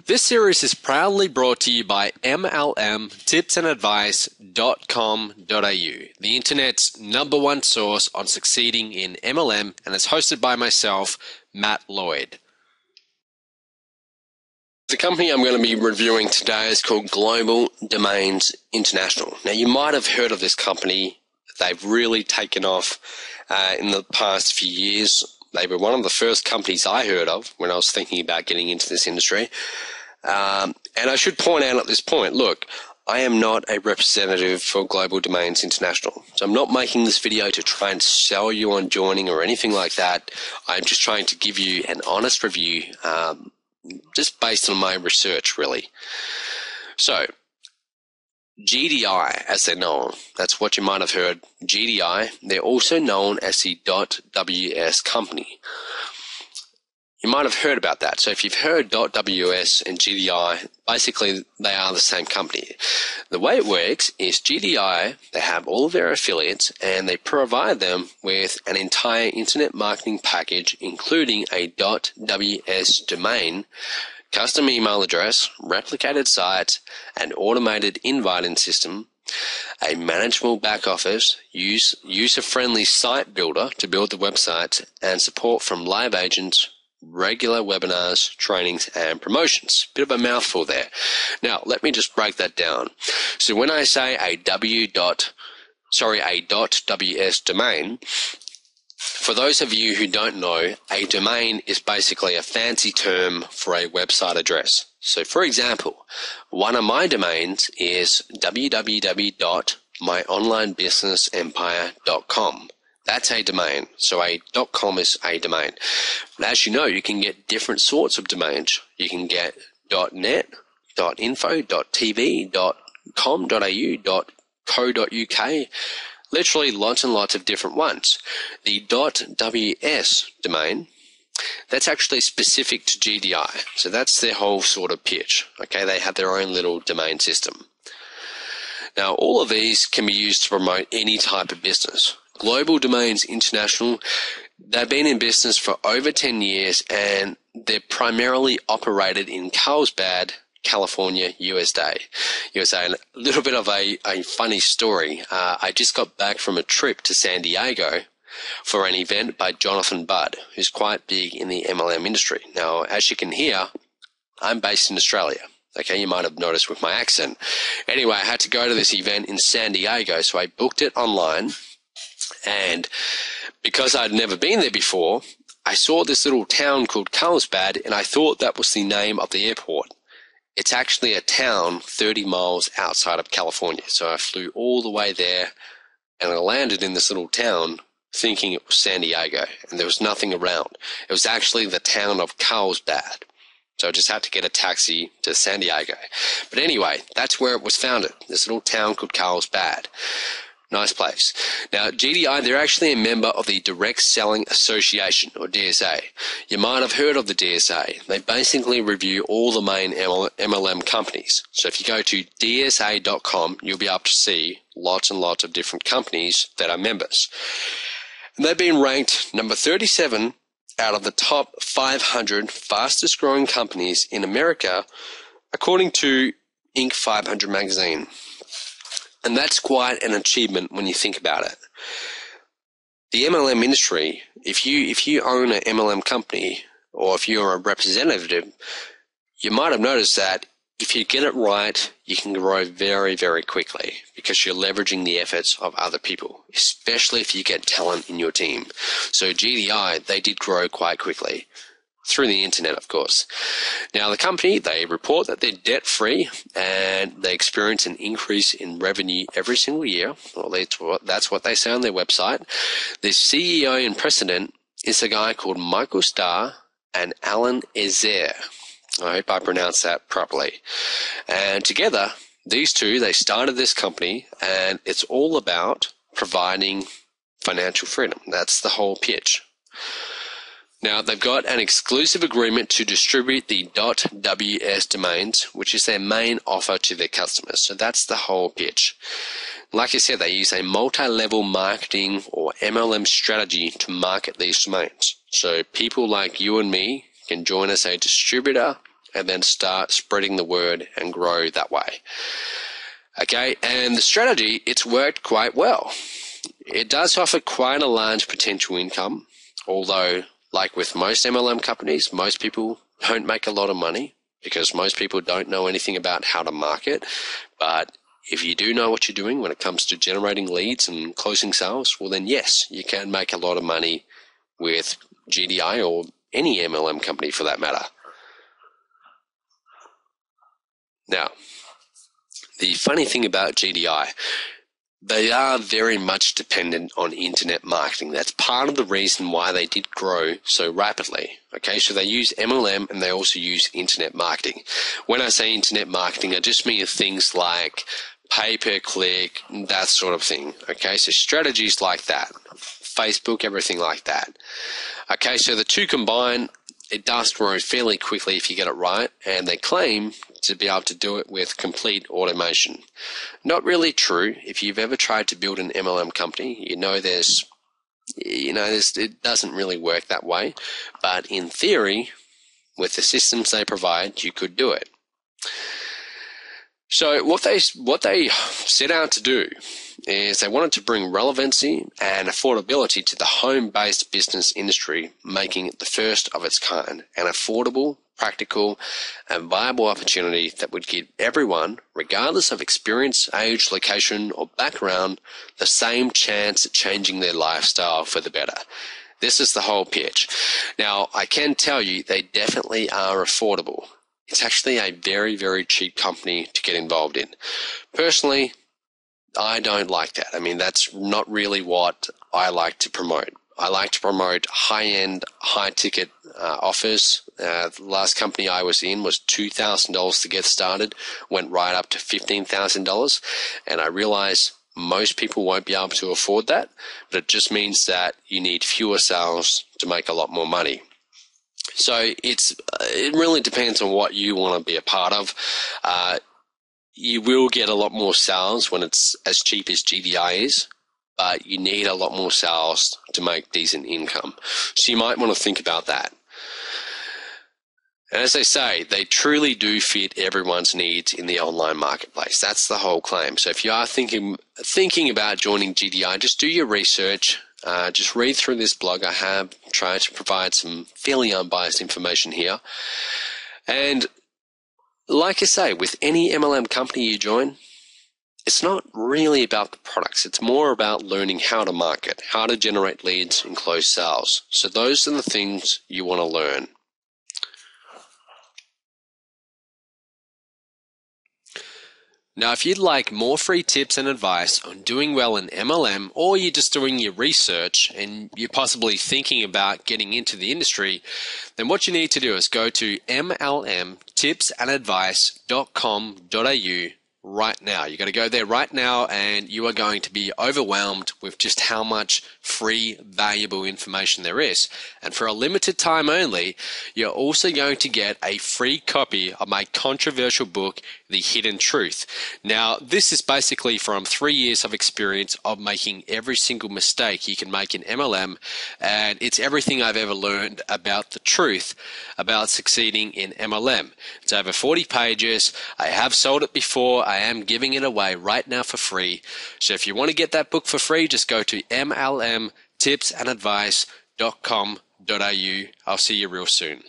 This series is proudly brought to you by MLMtipsandadvice.com.au, the internet's #1 source on succeeding in MLM, and is hosted by myself, Matt Lloyd. The company I'm going to be reviewing today is called Global Domains International. Now, you might have heard of this company. They've really taken off in the past few years. They were one of the first companies I heard of when I was thinking about getting into this industry. And I should point out at this point, look, I am not a representative for Global Domains International. So I'm not making this video to try and sell you on joining or anything like that. I'm just trying to give you an honest review, just based on my research, really. So, GDI, as they're known, that's what you might have heard, GDI. They're also known as the .ws company. You might have heard about that. So if you've heard .ws and GDI, basically they are the same company. The way it works is GDI, they have all of their affiliates and they provide them with an entire internet marketing package, including a .ws domain, custom email address, replicated sites, an automated inviting system, a manageable back office, user-friendly site builder to build the website, and support from live agents, regular webinars, trainings, and promotions. Bit of a mouthful there. Now, let me just break that down. So when I say a .ws domain, for those of you who don't know, a domain is basically a fancy term for a website address. So for example, one of my domains is www.myonlinebusinessempire.com. That's a domain. So a .com is a domain. But as you know, you can get different sorts of domains. You can get .net, .info, .tv, .com, .au, .co.uk, literally lots and lots of different ones. The .ws domain, that's actually specific to GDI. So that's their whole sort of pitch. Okay, they have their own little domain system. Now, all of these can be used to promote any type of business. Global Domains International, they've been in business for over 10 years and they're primarily operated in Carlsbad, California, USA. A little bit of a funny story. I just got back from a trip to San Diego for an event by Jonathan Budd, who's quite big in the MLM industry. Now, as you can hear, I'm based in Australia. Okay, you might have noticed with my accent. Anyway, I had to go to this event in San Diego, so I booked it online. And because I'd never been there before, I saw this little town called Carlsbad, and I thought that was the name of the airport. It's actually a town 30 miles outside of California. So I flew all the way there, and I landed in this little town thinking it was San Diego, and there was nothing around. It was actually the town of Carlsbad. So I just had to get a taxi to San Diego. But anyway, that's where it was founded, this little town called Carlsbad. Nice place. Now, GDI, they're actually a member of the Direct Selling Association, or DSA. You might have heard of the DSA. They basically review all the main MLM companies. So if you go to dsa.com, you'll be able to see lots and lots of different companies that are members. And they've been ranked number 37 out of the top 500 fastest growing companies in America, according to Inc. 500 magazine. And that's quite an achievement when you think about it. The MLM industry, if you own an MLM company or if you're a representative, you might have noticed that if you get it right, you can grow very, very quickly because you're leveraging the efforts of other people, especially if you get talent in your team. So GDI, they did grow quite quickly. Through the internet, of course. Now, the company, they report that they're debt-free and they experience an increase in revenue every single year. Well, that's what they say on their website. The CEO and president is a guy called Michael Starr and Alan Ezer. I hope I pronounced that properly. And together, these two, they started this company, and it's all about providing financial freedom. That's the whole pitch. Now, they've got an exclusive agreement to distribute the .ws domains, which is their main offer to their customers. So that's the whole pitch. Like I said, they use a multi-level marketing or MLM strategy to market these domains. So people like you and me can join as a distributor, and then start spreading the word and grow that way. Okay, and the strategy, it's worked quite well. It does offer quite a large potential income, although, like with most MLM companies, most people don't make a lot of money because most people don't know anything about how to market. But if you do know what you're doing when it comes to generating leads and closing sales, well then yes, you can make a lot of money with GDI or any MLM company for that matter. Now, the funny thing about GDI, they are very much dependent on internet marketing. That's part of the reason why they did grow so rapidly. Okay, so they use MLM and they also use internet marketing. When I say internet marketing, I just mean things like pay-per-click, that sort of thing. Okay, so strategies like that, Facebook, everything like that. Okay, so the two combined, it does grow fairly quickly if you get it right, and they claim to be able to do it with complete automation. Not really true. If you've ever tried to build an MLM company, it doesn't really work that way. But in theory, with the systems they provide, you could do it. So what they set out to do is they wanted to bring relevancy and affordability to the home-based business industry, making it the first of its kind, an affordable, practical, and viable opportunity that would give everyone, regardless of experience, age, location, or background, the same chance at changing their lifestyle for the better. This is the whole pitch. Now, I can tell you they definitely are affordable. It's actually a very, very cheap company to get involved in. Personally, I don't like that. I mean, that's not really what I like to promote. I like to promote high-end, high-ticket offers. The last company I was in was $2,000 to get started, went right up to $15,000, and I realize most people won't be able to afford that, but it just means that you need fewer sales to make a lot more money. So it really depends on what you want to be a part of. You will get a lot more sales when it's as cheap as GDI is, but you need a lot more sales to make decent income. So you might want to think about that. And as they say, they truly do fit everyone's needs in the online marketplace. That's the whole claim. So if you are thinking about joining GDI, just do your research. Just read through this blog. I have tried to provide some fairly unbiased information here. And like I say, with any MLM company you join, it's not really about the products. It's more about learning how to market, how to generate leads and close sales. So those are the things you want to learn. Now, if you'd like more free tips and advice on doing well in MLM, or you're just doing your research and you're possibly thinking about getting into the industry, then what you need to do is go to mlmtipsandadvice.com.au right now. You got to go there right now, and you are going to be overwhelmed with just how much free, valuable information there is. And for a limited time only, you're also going to get a free copy of my controversial book, The Hidden Truth. Now, this is basically from 3 years of experience of making every single mistake you can make in MLM, and it's everything I've ever learned about the truth about succeeding in MLM. It's over 40 pages. I have sold it before. I am giving it away right now for free. So if you want to get that book for free, just go to mlmtipsandadvice.com.au. I'll see you real soon.